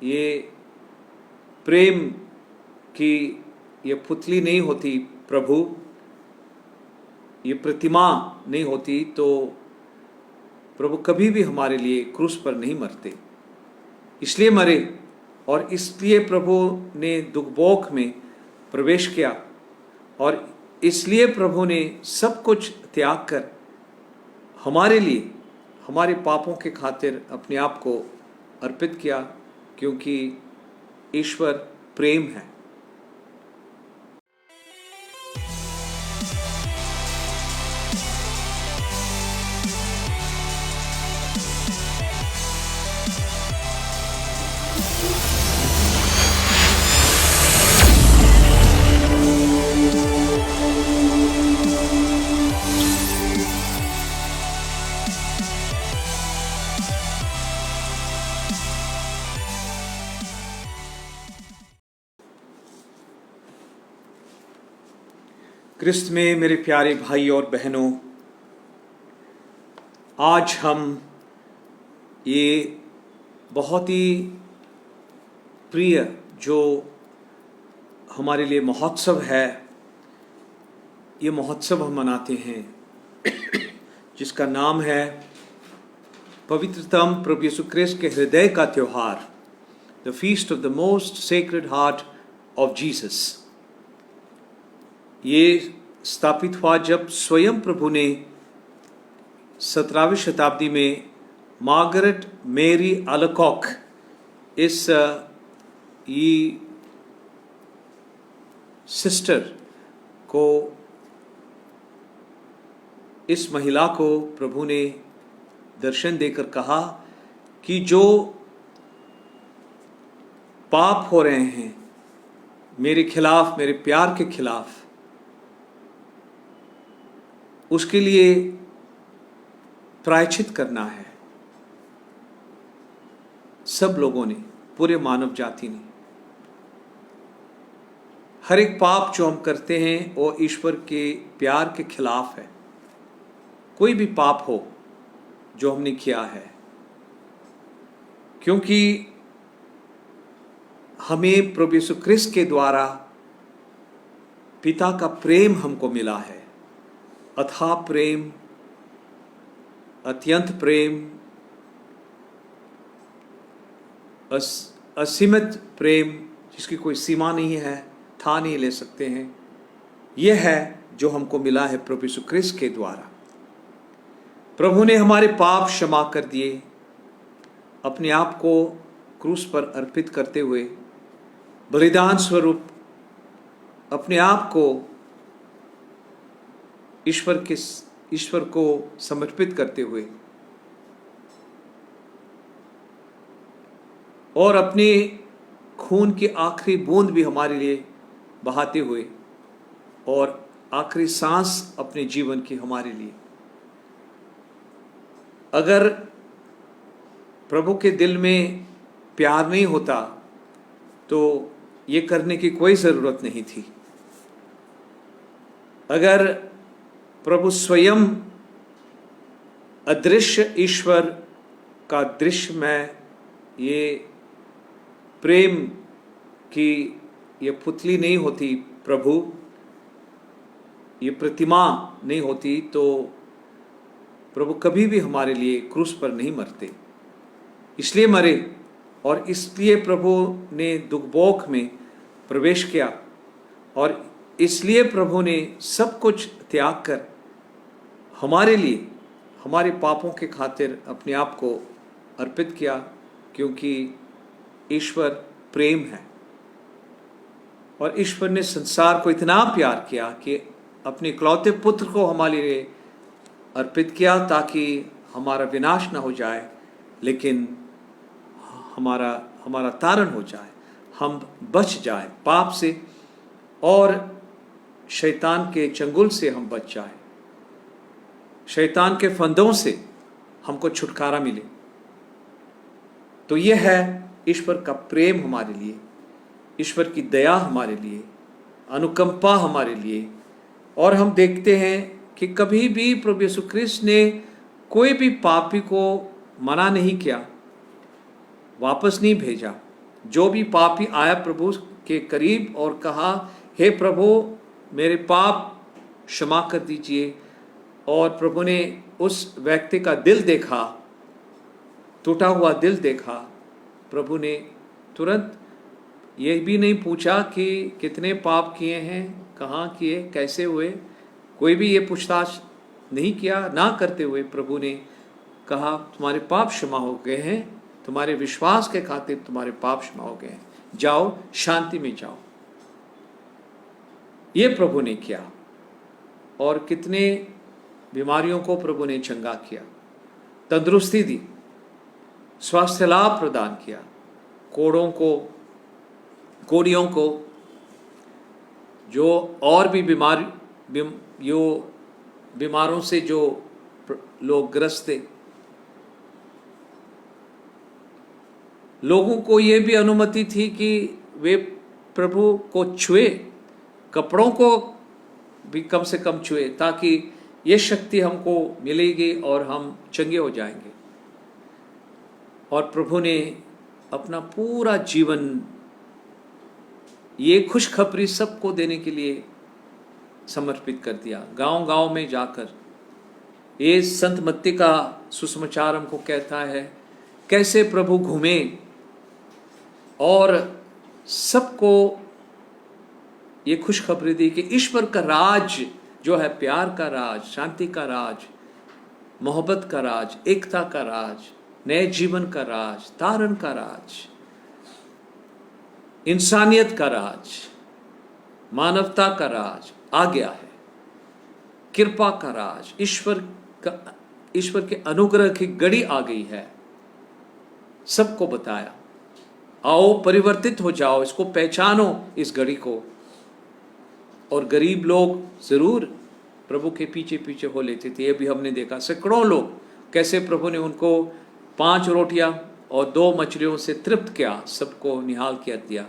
ये प्रेम की ये पुतली नहीं होती प्रभु, ये प्रतिमा नहीं होती तो प्रभु कभी भी हमारे लिए क्रूस पर नहीं मरते। इसलिए मरे और इसलिए प्रभु ने दुखभोग में प्रवेश किया और इसलिए प्रभु ने सब कुछ त्याग कर हमारे लिए, हमारे पापों के खातिर अपने आप को अर्पित किया, क्योंकि ईश्वर प्रेम है। क्रिस्त में मेरे प्यारे भाई और बहनों, आज हम ये बहुत ही प्रिय जो हमारे लिए महोत्सव है, ये महोत्सव हम मनाते हैं जिसका नाम है पवित्रतम प्रभु यीशु क्रिस्त के हृदय का त्योहार, the feast of the most sacred heart of Jesus. ये स्थापित हुआ जब स्वयं प्रभु ने 17वीं शताब्दी में मार्गरेट मेरी अलकॉक इस सिस्टर को, इस महिला को प्रभु ने दर्शन देकर कहा कि जो पाप हो रहे हैं मेरे खिलाफ, मेरे प्यार के खिलाफ, उसके लिए प्रायश्चित करना है। सब लोगों ने, पूरे मानव जाति ने, हर एक पाप जो हम करते हैं वो ईश्वर के प्यार के खिलाफ है। कोई भी पाप हो जो हमने किया है, क्योंकि हमें प्रभु यीशु क्रिस्त के द्वारा पिता का प्रेम हमको मिला है, अथाह प्रेम, अत्यंत प्रेम, असीमित प्रेम जिसकी कोई सीमा नहीं है, था नहीं ले सकते हैं। यह है जो हमको मिला है प्रभु यीशु क्रिस्त के द्वारा। प्रभु ने हमारे पाप क्षमा कर दिए, अपने आप को क्रूस पर अर्पित करते हुए बलिदान स्वरूप अपने आप को ईश्वर को समर्पित करते हुए और अपने खून की आखिरी बूंद भी हमारे लिए बहाते हुए और आखिरी सांस अपने जीवन की हमारे लिए। अगर प्रभु के दिल में प्यार नहीं होता तो ये करने की कोई ज़रूरत नहीं थी। अगर प्रभु स्वयं अदृश्य ईश्वर का दृश्य में ये प्रेम की ये पुतली नहीं होती प्रभु, ये प्रतिमा नहीं होती तो प्रभु कभी भी हमारे लिए क्रूस पर नहीं मरते। इसलिए मरे और इसलिए प्रभु ने दुखभोग में प्रवेश किया और इसलिए प्रभु ने सब कुछ त्याग कर हमारे लिए, हमारे पापों के खातिर अपने आप को अर्पित किया, क्योंकि ईश्वर प्रेम है। और ईश्वर ने संसार को इतना प्यार किया कि अपने इकलौते पुत्र को हमारे लिए अर्पित किया, ताकि हमारा विनाश न हो जाए लेकिन हमारा तारण हो जाए, हम बच जाए पाप से और शैतान के चंगुल से हम बच जाए, शैतान के फंदों से हमको छुटकारा मिले। तो यह है ईश्वर का प्रेम हमारे लिए, ईश्वर की दया हमारे लिए, अनुकंपा हमारे लिए। और हम देखते हैं कि कभी भी प्रभु यीशु क्रिस्त ने कोई भी पापी को मना नहीं किया, वापस नहीं भेजा, जो भी पापी आया प्रभु के करीब और कहा, हे प्रभु मेरे पाप क्षमा कर दीजिए, और प्रभु ने उस व्यक्ति का दिल देखा, टूटा हुआ दिल देखा, प्रभु ने तुरंत ये भी नहीं पूछा कि कितने पाप किए हैं, कहाँ किए, कैसे हुए, कोई भी ये पूछताछ नहीं किया। ना करते हुए प्रभु ने कहा, तुम्हारे पाप क्षमा हो गए हैं, तुम्हारे विश्वास के खातिर तुम्हारे पाप क्षमा हो गए हैं, जाओ शांति में जाओ। ये प्रभु ने किया, और कितने बीमारियों को प्रभु ने चंगा किया, तंदुरुस्ती दी, स्वास्थ्य लाभ प्रदान किया, कोड़ियों को जो और भी बीमारों से जो लोग ग्रस्त थे, लोगों को ये भी अनुमति थी कि वे प्रभु को छुए, कपड़ों को भी कम से कम छुए, ताकि ये शक्ति हमको मिलेगी और हम चंगे हो जाएंगे। और प्रभु ने अपना पूरा जीवन ये खुशखबरी सबको देने के लिए समर्पित कर दिया। गांव गांव में जाकर ये संत मत्ती का सुसमाचार हमको कहता है कैसे प्रभु घूमे और सबको ये खुशखबरी दी कि ईश्वर का राज जो है, प्यार का राज, शांति का राज, मोहब्बत का राज, एकता का राज, नए जीवन का राज, तारण का राज, इंसानियत का राज, मानवता का राज आ गया है, कृपा का राज, ईश्वर के अनुग्रह की घड़ी आ गई है। सबको बताया, आओ परिवर्तित हो जाओ, इसको पहचानो इस घड़ी को। और गरीब लोग जरूर प्रभु के पीछे पीछे हो लेते थे। ये भी हमने देखा, सैकड़ों लोग कैसे प्रभु ने उनको 5 रोटियां और 2 मछलियों से तृप्त किया, सबको निहाल किया दिया।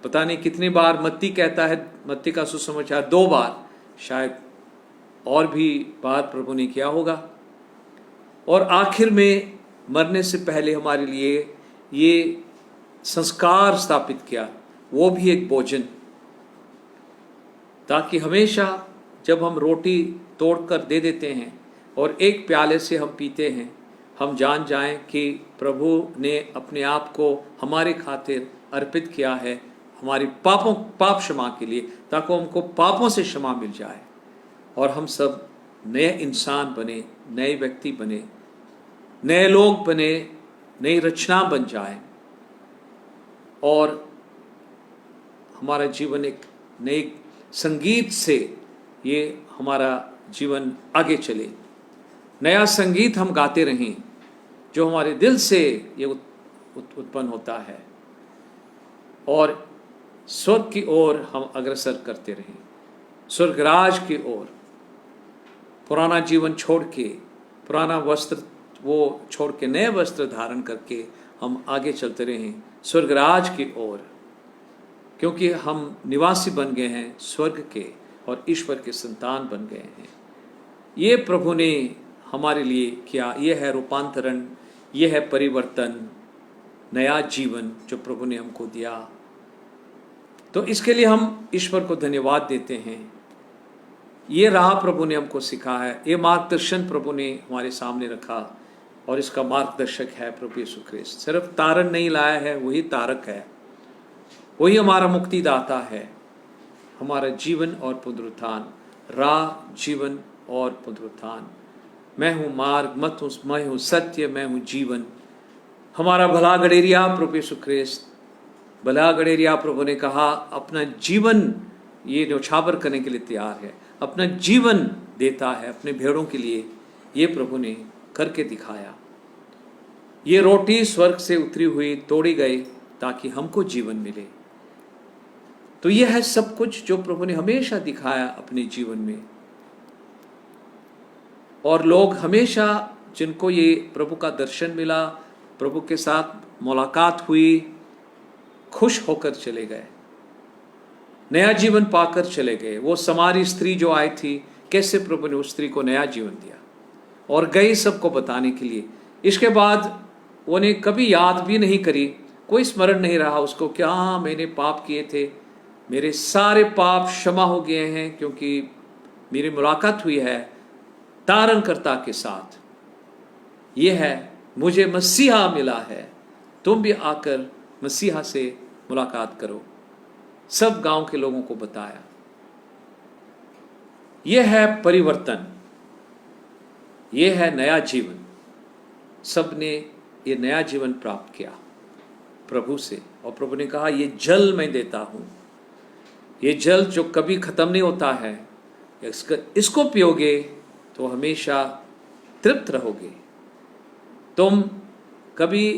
पता नहीं कितनी बार मत्ती कहता है, मत्ती का सुसमाचार 2 बार, शायद और भी बार प्रभु ने किया होगा। और आखिर में मरने से पहले हमारे लिए ये संस्कार स्थापित किया, वो भी एक भोजन, ताकि हमेशा जब हम रोटी तोड़कर दे देते हैं और एक प्याले से हम पीते हैं, हम जान जाएं कि प्रभु ने अपने आप को हमारे खातिर अर्पित किया है, हमारी पाप क्षमा के लिए, ताकि हमको पापों से क्षमा मिल जाए और हम सब नए इंसान बने, नए व्यक्ति बने, नए लोग बने, नई रचना बन जाए और हमारा जीवन एक नए संगीत से ये हमारा जीवन आगे चले। नया संगीत हम गाते रहें जो हमारे दिल से ये उत्पन्न होता है और स्वर्ग की ओर हम अग्रसर करते रहें, स्वर्गराज की ओर। पुराना जीवन छोड़ के, पुराना वस्त्र वो छोड़ के नए वस्त्र धारण करके हम आगे चलते रहें स्वर्गराज की ओर, क्योंकि हम निवासी बन गए हैं स्वर्ग के और ईश्वर के संतान बन गए हैं। ये प्रभु ने हमारे लिए किया, ये है रूपांतरण, ये है परिवर्तन, नया जीवन जो प्रभु ने हमको दिया। तो इसके लिए हम ईश्वर को धन्यवाद देते हैं। ये राह प्रभु ने हमको सिखाया है, ये मार्गदर्शन प्रभु ने हमारे सामने रखा और इसका मार्गदर्शक है प्रभु यीशु ख्रिस्त। सिर्फ तारण नहीं लाया है, वही तारक है, वही हमारा मुक्तिदाता है। हमारा जीवन और पुनरुत्थान, राह, जीवन और पुनरुत्थान। मैं हूँ मार्ग, मैं हूँ सत्य, मैं हूँ जीवन। हमारा भला गडेरिया प्रभु यीशु ख्रिस्त, भला गडेरिया प्रभु ने कहा अपना जीवन ये न्यौछावर करने के लिए तैयार है, अपना जीवन देता है अपने भेड़ों के लिए। ये प्रभु ने करके दिखाया। ये रोटी स्वर्ग से उतरी हुई तोड़ी गई ताकि हमको जीवन मिले। तो यह है सब कुछ जो प्रभु ने हमेशा दिखाया अपने जीवन में। और लोग हमेशा जिनको ये प्रभु का दर्शन मिला, प्रभु के साथ मुलाकात हुई, खुश होकर चले गए, नया जीवन पाकर चले गए। वो समारी स्त्री जो आई थी, कैसे प्रभु ने उस स्त्री को नया जीवन दिया और गई सबको बताने के लिए। इसके बाद वो ने कभी याद भी नहीं करी, कोई स्मरण नहीं रहा उसको कि हाँ मैंने पाप किए थे, मेरे सारे पाप क्षमा हो गए हैं क्योंकि मेरी मुलाकात हुई है तारणकर्ता के साथ। ये है, मुझे मसीहा मिला है, तुम भी आकर मसीहा से मुलाकात करो। सब गांव के लोगों को बताया। यह है परिवर्तन, यह है नया जीवन। सब ने ये नया जीवन प्राप्त किया प्रभु से, और प्रभु ने कहा ये जल मैं देता हूँ, ये जल जो कभी खत्म नहीं होता है, इसको पियोगे तो हमेशा तृप्त रहोगे, तुम कभी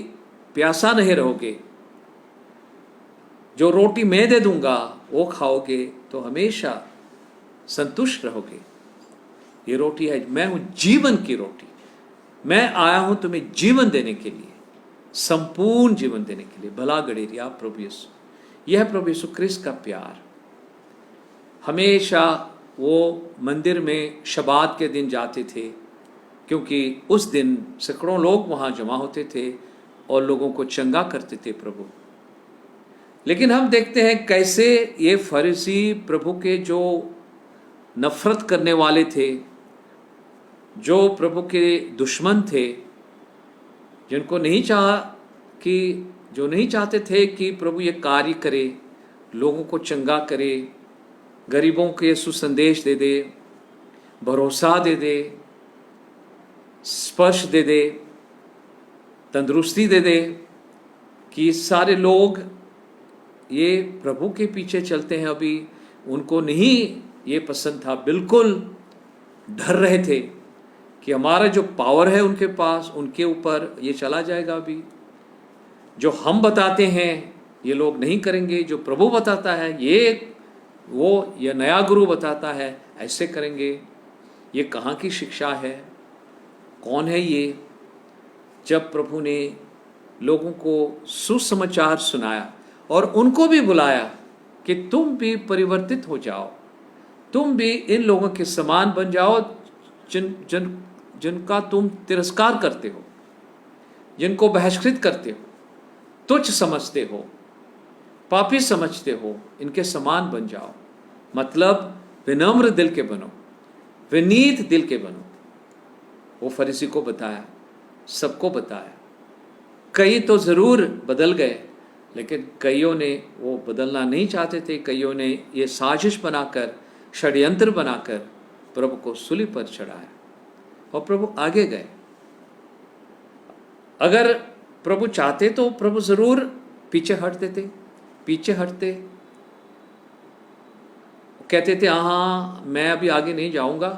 प्यासा नहीं रहोगे। जो रोटी मैं दे दूंगा वो खाओगे तो हमेशा संतुष्ट रहोगे। ये रोटी है, मैं हूं जीवन की रोटी, मैं आया हूं तुम्हें जीवन देने के लिए, संपूर्ण जीवन देने के लिए। भला गड़ेरिया प्रभु यीशु, यह है प्रभु यीशु क्रिस्त का प्यार। हमेशा वो मंदिर में शबात के दिन जाते थे क्योंकि उस दिन सैकड़ों लोग वहां जमा होते थे और लोगों को चंगा करते थे प्रभु। लेकिन हम देखते हैं कैसे ये फरीसी प्रभु के जो नफरत करने वाले थे, जो प्रभु के दुश्मन थे, जिनको नहीं चाहा कि जो नहीं चाहते थे कि प्रभु ये कार्य करे, लोगों को चंगा करे, गरीबों के सुसंदेश दे दे, भरोसा दे दे, स्पर्श दे दे, तंदुरुस्ती दे दे, कि सारे लोग ये प्रभु के पीछे चलते हैं। अभी उनको नहीं ये पसंद था, बिल्कुल डर रहे थे कि हमारा जो पावर है उनके पास, उनके ऊपर ये चला जाएगा। अभी जो हम बताते हैं ये लोग नहीं करेंगे, जो प्रभु बताता है ये नया गुरु बताता है ऐसे करेंगे। ये कहाँ की शिक्षा है, कौन है ये? जब प्रभु ने लोगों को सुसमाचार सुनाया और उनको भी बुलाया कि तुम भी परिवर्तित हो जाओ, तुम भी इन लोगों के समान बन जाओ जिनका तुम तिरस्कार करते हो, जिनको बहिष्कृत करते हो, तुच्छ समझते हो, पापी समझते हो, इनके समान बन जाओ। मतलब विनम्र दिल के बनो, विनीत दिल के बनो। वो फरीसी को बताया, सबको बताया। कई तो जरूर बदल गए, लेकिन कईयों ने वो बदलना नहीं चाहते थे। कईयों ने ये साजिश बनाकर, षड्यंत्र बनाकर प्रभु को सूली पर चढ़ाया और प्रभु आगे गए। अगर प्रभु चाहते तो प्रभु जरूर पीछे हटते थे, पीछे हटते, कहते थे हाँ मैं अभी आगे नहीं जाऊंगा,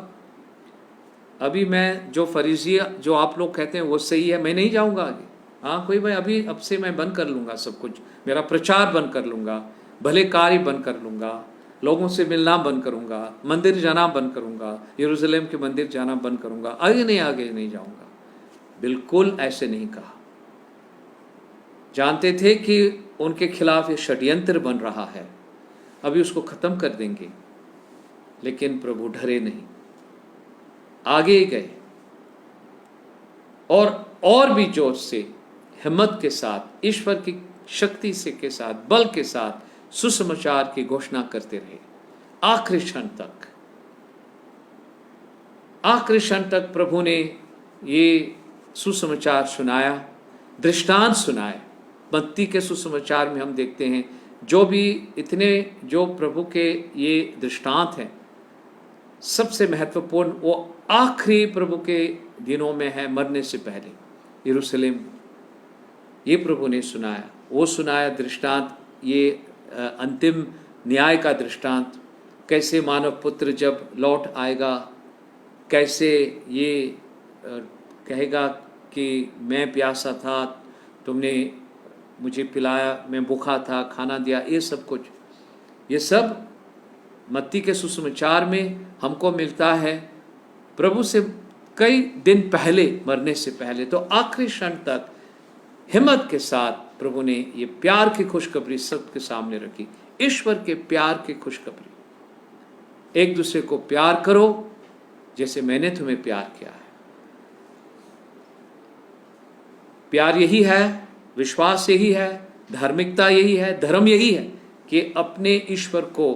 अभी मैं जो फरीसी जो आप लोग कहते हैं वो सही है, मैं नहीं जाऊंगा आगे। हाँ कोई भाई, अभी अब से मैं बंद कर लूंगा सब कुछ, मेरा प्रचार बंद कर लूंगा, भले कार्य बंद कर लूंगा, लोगों से मिलना बंद करूंगा, मंदिर जाना बंद करूंगा, यरूशलेम के मंदिर जाना बंद करूंगा, आगे नहीं जाऊंगा। बिल्कुल ऐसे नहीं कहा। जानते थे कि उनके खिलाफ ये षड्यंत्र बन रहा है, अभी उसको खत्म कर देंगे। लेकिन प्रभु डरे नहीं, आगे गए और भी जोर से, हिम्मत के साथ, ईश्वर की शक्ति से के साथ, बल के साथ सुसमाचार की घोषणा करते रहे आखिरी क्षण तक। आखिरी क्षण तक प्रभु ने ये सुसमाचार सुनाया, दृष्टांत सुनाए। मत्ती के सुसमाचार में हम देखते हैं जो प्रभु के ये दृष्टांत हैं, सबसे महत्वपूर्ण वो आखिरी प्रभु के दिनों में है, मरने से पहले यरूशलेम। ये प्रभु ने सुनाया, वो सुनाया दृष्टांत, ये अंतिम न्याय का दृष्टांत, कैसे मानव पुत्र जब लौट आएगा, कैसे ये कहेगा कि मैं प्यासा था, तुमने मुझे पिलाया, मैं भूखा था, खाना दिया, ये सब कुछ, ये सब मत्ती के सुसमाचार में हमको मिलता है प्रभु से कई दिन पहले, मरने से पहले। तो आखिरी क्षण तक हिम्मत के साथ प्रभु ने ये प्यार की खुशखबरी सबके सामने रखी, ईश्वर के प्यार की खुशखबरी। एक दूसरे को प्यार करो जैसे मैंने तुम्हें प्यार किया है। प्यार यही है, विश्वास यही है, धार्मिकता यही है, धर्म यही है कि अपने ईश्वर को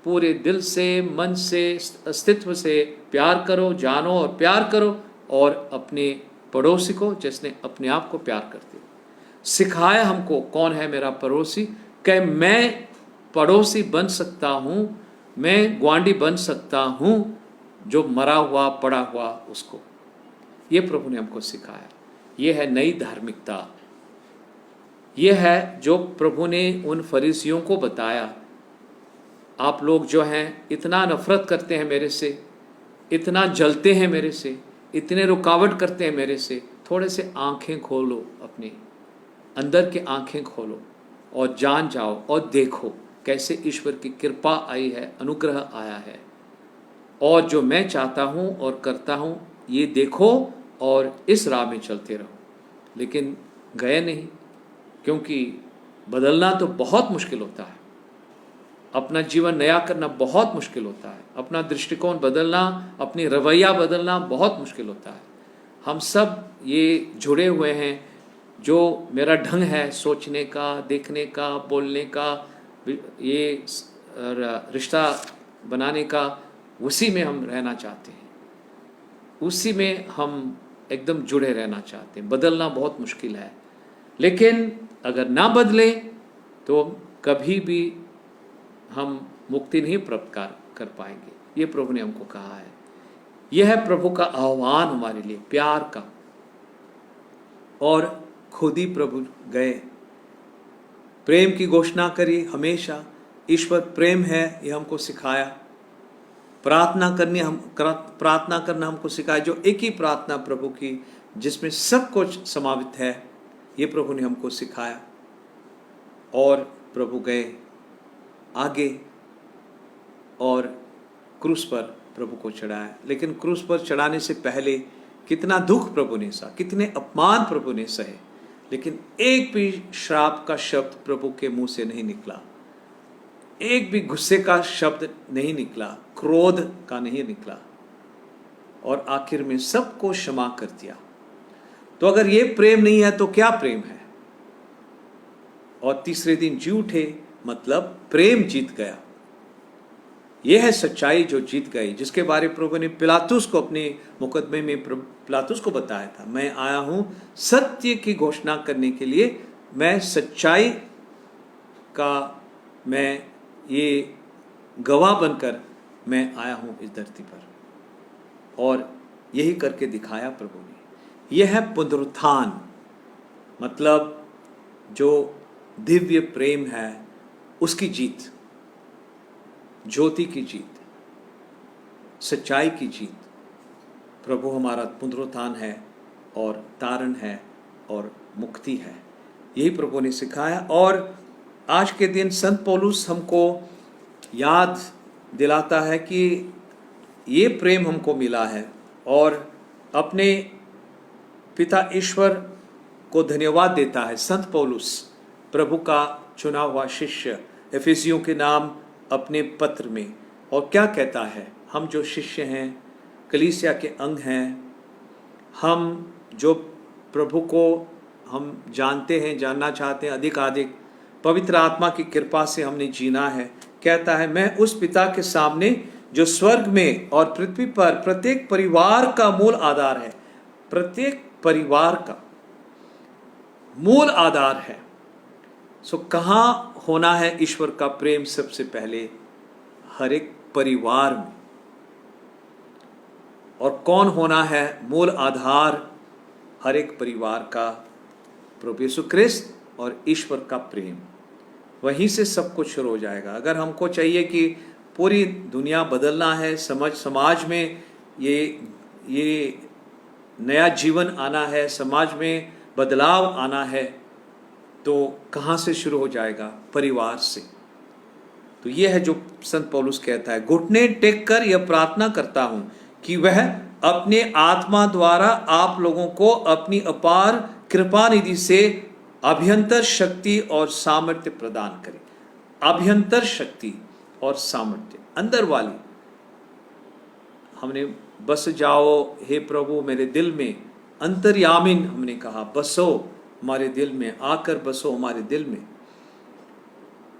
पूरे दिल से, मन से, अस्तित्व से प्यार करो, जानो और प्यार करो, और अपने पड़ोसी को जिसने अपने आप को प्यार करते हो। सिखाया हमको कौन है मेरा पड़ोसी, कि मैं पड़ोसी बन सकता हूँ, मैं ग्वांडी बन सकता हूँ जो मरा हुआ पड़ा हुआ उसको। ये प्रभु ने हमको सिखाया। ये है नई धार्मिकता। ये है जो प्रभु ने उन फरीसियों को बताया। आप लोग जो हैं इतना नफरत करते हैं मेरे से, इतना जलते हैं मेरे से, इतने रुकावट करते हैं मेरे से, थोड़े से आंखें खोलो, अपने अंदर की आंखें खोलो और जान जाओ और देखो कैसे ईश्वर की कृपा आई है, अनुग्रह आया है, और जो मैं चाहता हूँ और करता हूँ ये देखो और इस राह में चलते रहो। लेकिन गए नहीं, क्योंकि बदलना तो बहुत मुश्किल होता है, अपना जीवन नया करना बहुत मुश्किल होता है, अपना दृष्टिकोण बदलना, अपनी रवैया बदलना बहुत मुश्किल होता है। हम सब ये जुड़े हुए हैं, जो मेरा ढंग है सोचने का, देखने का, बोलने का, ये रिश्ता बनाने का, उसी में हम रहना चाहते हैं, उसी में हम एकदम जुड़े रहना चाहते हैं। बदलना बहुत मुश्किल है, लेकिन अगर ना बदले तो कभी भी हम मुक्ति नहीं प्राप्त कर पाएंगे। ये प्रभु ने हमको कहा है। यह है प्रभु का आह्वान हमारे लिए, प्यार का। और खुद ही प्रभु गए, प्रेम की घोषणा करी हमेशा। ईश्वर प्रेम है, ये हमको सिखाया। प्रार्थना करना हमको सिखाया, जो एक ही प्रार्थना प्रभु की जिसमें सब कुछ समावित है, ये प्रभु ने हमको सिखाया। और प्रभु गए आगे और क्रूस पर प्रभु को चढ़ाया। लेकिन क्रूस पर चढ़ाने से पहले कितना दुख प्रभु ने सहा, कितने अपमान प्रभु ने सहे, लेकिन एक भी श्राप का शब्द प्रभु के मुंह से नहीं निकला, एक भी गुस्से का शब्द नहीं निकला, क्रोध का नहीं निकला, और आखिर में सबको क्षमा कर दिया। तो अगर ये प्रेम नहीं है तो क्या प्रेम है? और तीसरे दिन जी उठे, मतलब प्रेम जीत गया। यह है सच्चाई जो जीत गई, जिसके बारे प्रभु ने पिलातुस को अपने मुकदमे में पिलातुस को बताया था। मैं आया हूं सत्य की घोषणा करने के लिए, मैं सच्चाई का मैं ये गवाह बनकर मैं आया हूं इस धरती पर। और यही करके दिखाया प्रभु ने। यह है पुनरुत्थान, मतलब जो दिव्य प्रेम है उसकी जीत, ज्योति की जीत, सच्चाई की जीत। प्रभु हमारा पुनरुत्थान है और तारण है और मुक्ति है, यही प्रभु ने सिखाया। और आज के दिन संत पौलुस हमको याद दिलाता है कि ये प्रेम हमको मिला है, और अपने पिता ईश्वर को धन्यवाद देता है। संत पौलुस प्रभु का चुना हुआ शिष्य, एफिसियों के नाम अपने पत्र में, और क्या कहता है? हम जो शिष्य हैं, कलीसिया के अंग हैं, हम जो प्रभु को हम जानते हैं, जानना चाहते हैं अधिक, पवित्र आत्मा की कृपा से हमने जीना है। कहता है, मैं उस पिता के सामने जो स्वर्ग में और पृथ्वी पर प्रत्येक परिवार का मूल आधार है, प्रत्येक परिवार का मूल आधार है। सो कहाँ होना है ईश्वर का प्रेम? सबसे पहले हर एक परिवार में। और कौन होना है मूल आधार हर एक परिवार का? प्रभु यीशु ख्रिस्त और ईश्वर का प्रेम। वहीं से सब कुछ शुरू हो जाएगा। अगर हमको चाहिए कि पूरी दुनिया बदलना है, समाज में ये नया जीवन आना है, समाज में बदलाव आना है, तो कहाँ से शुरू हो जाएगा? परिवार से। तो ये है जो संत पौलुस कहता है, घुटने टेक कर यह प्रार्थना करता हूं कि वह अपने आत्मा द्वारा आप लोगों को अपनी अपार कृपा निधि से अभ्यंतर शक्ति और सामर्थ्य प्रदान करे। अभ्यंतर शक्ति और सामर्थ्य, अंदर वाली। हमने बस जाओ हे प्रभु मेरे दिल में, अंतर्यामीन हमने कहा, बसो हमारे दिल में, आकर बसो हमारे दिल में।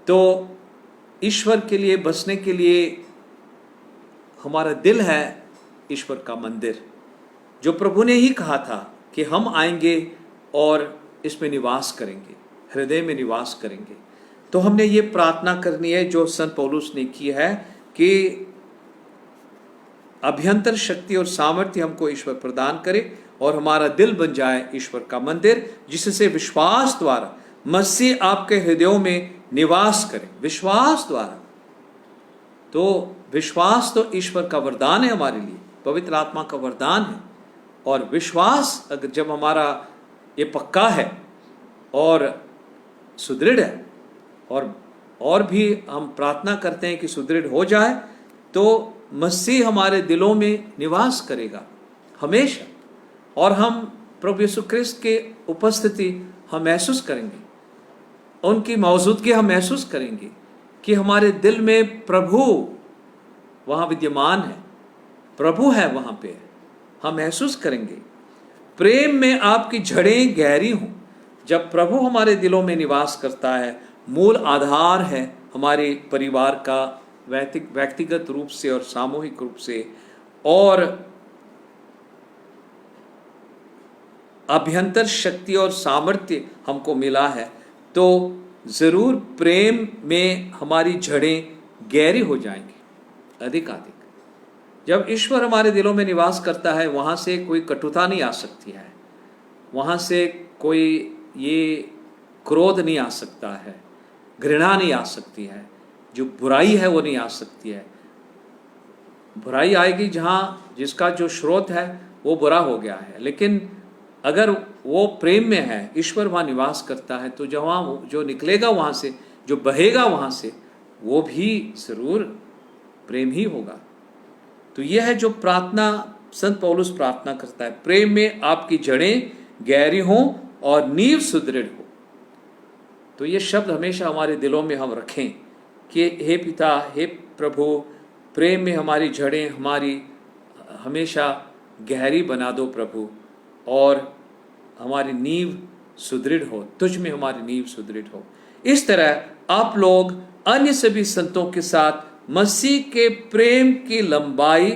तो ईश्वर के लिए बसने के लिए हमारा दिल है ईश्वर का मंदिर, जो प्रभु ने ही कहा था कि हम आएंगे और इसमें निवास करेंगे, हृदय में निवास करेंगे। तो हमने ये प्रार्थना करनी है जो संत पौलुस ने की है कि अभ्यंतर शक्ति और सामर्थ्य हमको ईश्वर प्रदान करे और हमारा दिल बन जाए ईश्वर का मंदिर, जिससे विश्वास द्वारा मसीह आपके हृदयों में निवास करे। विश्वास द्वारा, तो विश्वास तो ईश्वर का वरदान है हमारे लिए, पवित्र आत्मा का वरदान है। और विश्वास अगर जब हमारा ये पक्का है और सुदृढ़ है, और भी हम प्रार्थना करते हैं कि सुदृढ़ हो जाए, तो मसीह हमारे दिलों में निवास करेगा हमेशा, और हम प्रभु यीशु क्रिस्त के उपस्थिति हम महसूस करेंगे, उनकी मौजूदगी हम महसूस करेंगे कि हमारे दिल में प्रभु वहाँ विद्यमान है, प्रभु है वहाँ पे, हम महसूस करेंगे। प्रेम में आपकी जड़ें गहरी हों। जब प्रभु हमारे दिलों में निवास करता है, मूल आधार है हमारे परिवार का, व्यक्तिगत रूप से और सामूहिक रूप से, और अभ्यंतर शक्ति और सामर्थ्य हमको मिला है, तो जरूर प्रेम में हमारी जड़ें गहरी हो जाएंगी अधिक। जब ईश्वर हमारे दिलों में निवास करता है, वहाँ से कोई कटुता नहीं आ सकती है, वहाँ से कोई ये क्रोध नहीं आ सकता है, घृणा नहीं आ सकती है, जो बुराई है वो नहीं आ सकती है। बुराई आएगी जहाँ जिसका जो स्रोत है वो बुरा हो गया है, लेकिन अगर वो प्रेम में है, ईश्वर वहाँ निवास करता है, तो जहाँ जो निकलेगा वहाँ से, जो बहेगा वहाँ से, वो भी जरूर प्रेम ही होगा। तो यह है जो प्रार्थना संत पौलुस प्रार्थना करता है, प्रेम में आपकी जड़ें गहरी हों और नींव सुदृढ़ हो। तो ये शब्द हमेशा हमारे दिलों में हम रखें कि हे पिता, हे प्रभु, प्रेम में हमारी जड़ें हमारी हमेशा गहरी बना दो प्रभु, और हमारी नींव सुदृढ़ हो, तुझ में हमारी नींव सुदृढ़ हो। इस तरह आप लोग अन्य सभी संतों के साथ मसीह के प्रेम की लंबाई,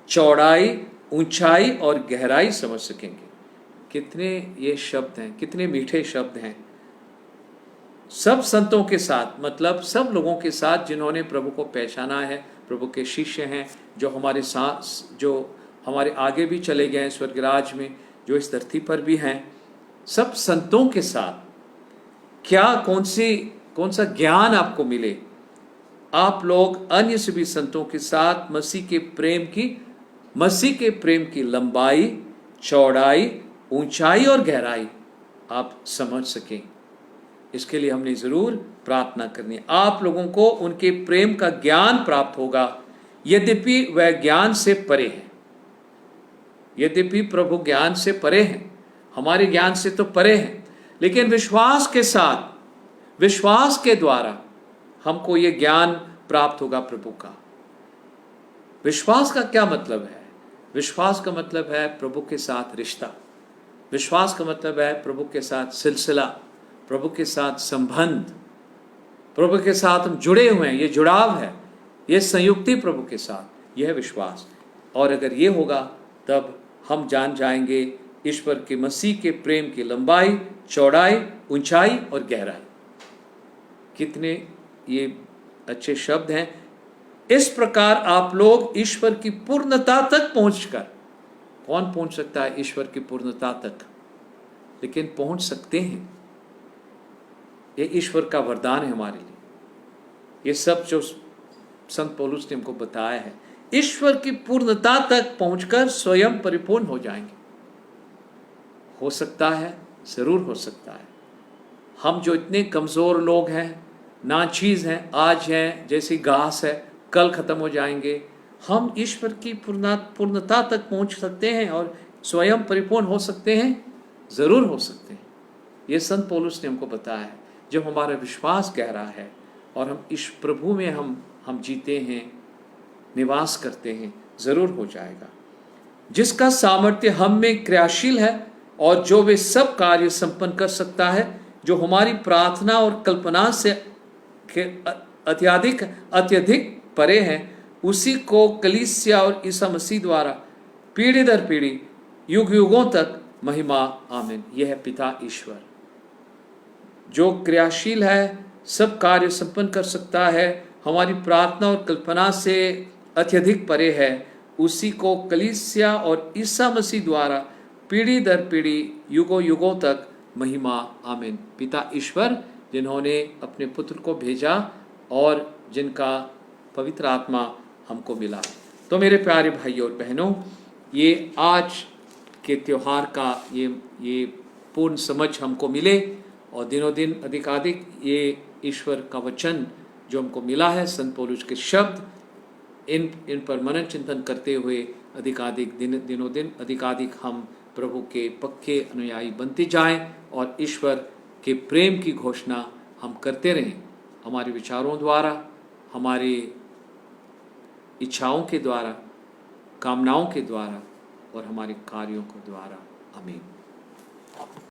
चौड़ाई, ऊंचाई और गहराई समझ सकेंगे। कितने ये शब्द हैं, कितने मीठे शब्द हैं। सब संतों के साथ, मतलब सब लोगों के साथ जिन्होंने प्रभु को पहचाना है, प्रभु के शिष्य हैं, जो हमारे साथ, जो हमारे आगे भी चले गए हैं स्वर्गराज में, जो इस धरती पर भी हैं, सब संतों के साथ क्या कौन सा ज्ञान आपको मिले। आप लोग अन्य सभी संतों के साथ मसीह के प्रेम की लंबाई, चौड़ाई, ऊंचाई और गहराई आप समझ सकें। इसके लिए हमने जरूर प्रार्थना करनी है। आप लोगों को उनके प्रेम का ज्ञान प्राप्त होगा, यद्यपि वह ज्ञान से परे है। यद्यपि प्रभु ज्ञान से परे हैं, हमारे ज्ञान से तो परे हैं, लेकिन विश्वास के साथ, विश्वास के द्वारा हमको ये ज्ञान प्राप्त होगा प्रभु का। विश्वास का क्या मतलब है? विश्वास का मतलब है प्रभु के साथ रिश्ता। विश्वास का मतलब है प्रभु के साथ सिलसिला, प्रभु के साथ संबंध, प्रभु के साथ हम जुड़े हुए हैं, ये जुड़ाव है, ये संयुक्ति प्रभु के साथ, यह है विश्वास। और अगर ये होगा तब हम जान जाएंगे ईश्वर के मसीह के प्रेम की लंबाई, चौड़ाई, ऊंचाई और गहराई। कितने ये अच्छे शब्द हैं। इस प्रकार आप लोग ईश्वर की पूर्णता तक पहुंचकर, कौन पहुंच सकता है ईश्वर की पूर्णता तक? लेकिन पहुंच सकते हैं, ये ईश्वर का वरदान है हमारे लिए। ये सब जो संत पौलुस ने हमको बताया है, ईश्वर की पूर्णता तक पहुंचकर स्वयं परिपूर्ण हो जाएंगे। हो सकता है, जरूर हो सकता है। हम जो इतने कमज़ोर लोग हैं, नाचीज़ हैं, आज हैं जैसी घास है, कल ख़त्म हो जाएंगे। हम ईश्वर की पूर्णता तक पहुंच सकते हैं और स्वयं परिपूर्ण हो सकते हैं, ज़रूर हो सकते हैं। ये संत पौलुस ने हमको बताया है। जब हमारा विश्वास गहरा है और हम इस प्रभु में हम जीते हैं, निवास करते हैं, ज़रूर हो जाएगा। जिसका सामर्थ्य हम में क्रियाशील है और जो वे सब कार्य संपन्न कर सकता है जो हमारी प्रार्थना और कल्पना से अत्यधिक परे हैं, उसी को कलीसिया और ईसा मसीह द्वारा पीढ़ी दर पीढ़ी युग युगों तक महिमा। आमीन। यह है पिता ईश्वर जो क्रियाशील है, सब कार्य संपन्न कर सकता है, हमारी प्रार्थना और कल्पना से अत्यधिक परे है, उसी को कलीसिया और ईसा मसीह द्वारा पीढ़ी दर पीढ़ी युगों युगों तक महिमा। आमीन। पिता ईश्वर जिन्होंने अपने पुत्र को भेजा और जिनका पवित्र आत्मा हमको मिला। तो मेरे प्यारे भाइयों और बहनों, ये आज के त्यौहार का ये पूर्ण समझ हमको मिले और दिनों दिन अधिकाधिक ये ईश्वर का वचन जो हमको मिला है, संत पौलुस के शब्द, इन पर मनन चिंतन करते हुए अधिकाधिक दिनों दिन अधिकाधिक हम प्रभु के पक्के अनुयायी बनते जाएं और ईश्वर के प्रेम की घोषणा हम करते रहें, हमारे विचारों द्वारा, हमारी इच्छाओं के द्वारा, कामनाओं के द्वारा और हमारे कार्यों के द्वारा। आमीन।